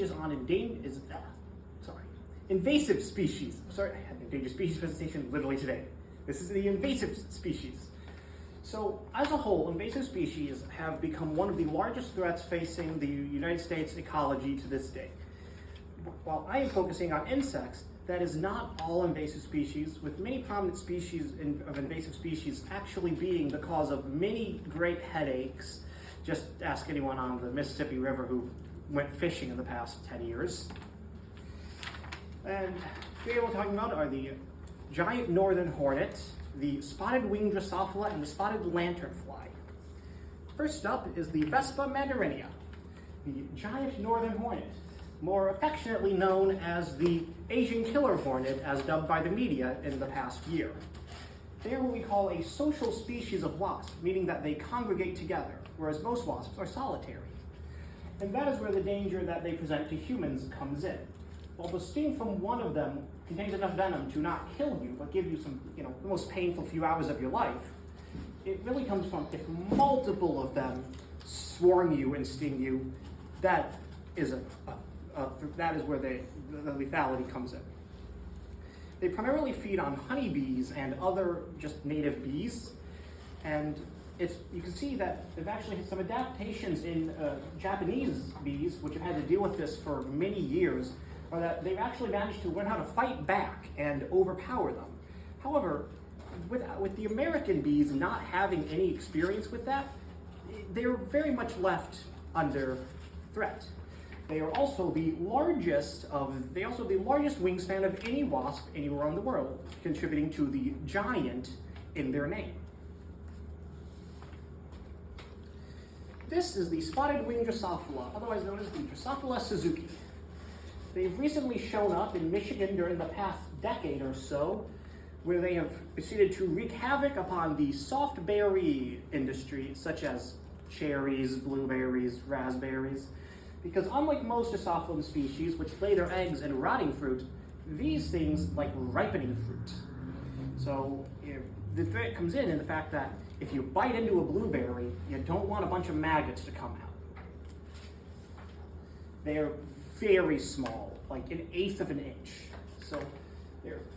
species on invasive species. Sorry, I had an endangered species presentation literally today. This is the invasive species. So as a whole, invasive species have become one of the largest threats facing the United States ecology to this day. While I am focusing on insects, that is not all invasive species, with many prominent species of invasive species actually being the cause of many great headaches. Just ask anyone on the Mississippi River who went fishing in the past 10 years. And today we're talking about are the giant northern hornet, the spotted winged Drosophila, and the spotted lanternfly. First up is the Vespa mandarinia, the giant northern hornet, more affectionately known as the Asian killer hornet, as dubbed by the media in the past year. They are what we call a social species of wasp, meaning that they congregate together, whereas most wasps are solitary. And that is where the danger that they present to humans comes in. While the sting from one of them contains enough venom to not kill you, but give you some, the most painful few hours of your life, it really comes from if multiple of them swarm you and sting you, that is where the lethality comes in. They primarily feed on honeybees and other just native bees, and you can see that they've actually had some adaptations in Japanese bees, which have had to deal with this for many years, or that they've actually managed to learn how to fight back and overpower them. However, with the American bees not having any experience with that, they're very much left under threat. They are also the largest wingspan of any wasp anywhere in the world, contributing to the giant in their name. This is the spotted winged Drosophila, otherwise known as the Drosophila suzuki. They've recently shown up in Michigan during the past decade or so, where they have proceeded to wreak havoc upon the soft berry industry, such as cherries, blueberries, raspberries, because unlike most Drosophilum species, which lay their eggs in rotting fruit, these things like ripening fruit. So the threat comes in the fact that if you bite into a blueberry, you don't want a bunch of maggots to come out. They are very small, like 1/8 of an inch. So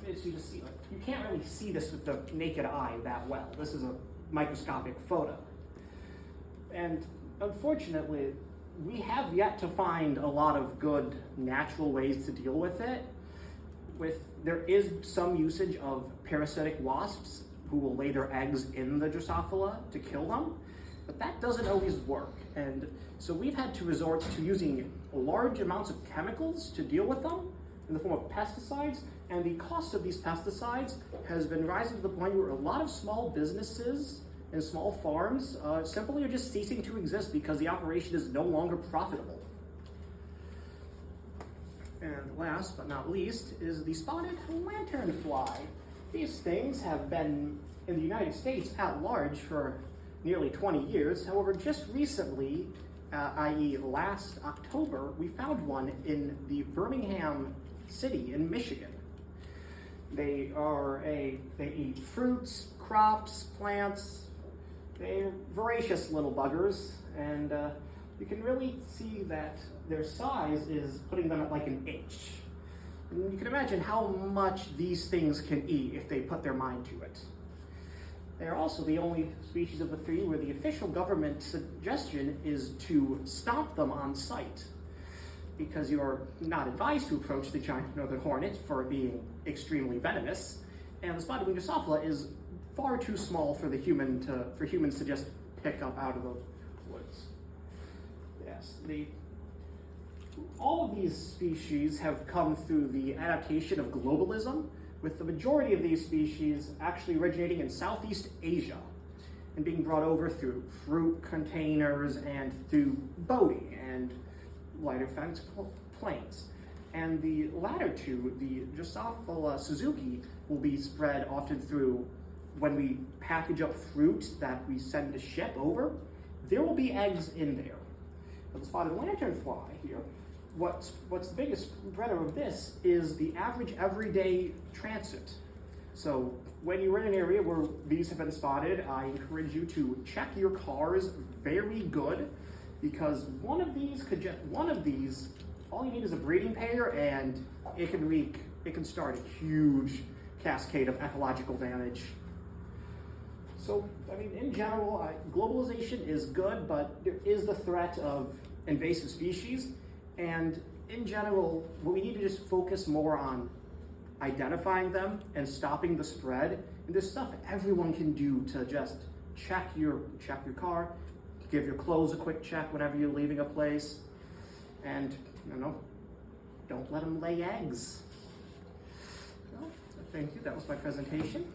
as you just see, you can't really see this with the naked eye that well. This is a microscopic photo. And unfortunately, we have yet to find a lot of good natural ways to deal with it. There is some usage of parasitic wasps who will lay their eggs in the Drosophila to kill them, but that doesn't always work. And so we've had to resort to using large amounts of chemicals to deal with them in the form of pesticides, and the cost of these pesticides has been rising to the point where a lot of small businesses and small farms simply are just ceasing to exist because the operation is no longer profitable. And last but not least is the spotted lanternfly. These things have been in the United States at large for nearly 20 years. However, just recently, i.e. last October, we found one in the Birmingham city in Michigan. They eat fruits, crops, plants. They're voracious little buggers, and you can really see that their size is putting them at like 1 inch. And you can imagine how much these things can eat if they put their mind to it. They are also the only species of the three where the official government suggestion is to stop them on sight, because you are not advised to approach the giant northern hornet for being extremely venomous, and the spotted winged Drosophila is far too small for humans to just pick up out of the woods. Yes, all of these species have come through the adaptation of globalism, with the majority of these species actually originating in Southeast Asia and being brought over through fruit containers and through boating and lighter fence planes. And the latter two, the Drosophila suzuki, will be spread often through when we package up fruit that we send to ship over. There will be eggs in there. But the spotted lanternfly here, what's the biggest threat of this is the average everyday transit. So when you're in an area where these have been spotted, I encourage you to check your cars very good, because one of these all you need is a breeding pair, and it can start a huge cascade of ecological damage. So, I mean, in general, globalization is good, but there is the threat of invasive species. And in general, we need to just focus more on identifying them and stopping the spread. And there's stuff everyone can do to just check your car, give your clothes a quick check whenever you're leaving a place, and don't let them lay eggs. Well, thank you. That was my presentation.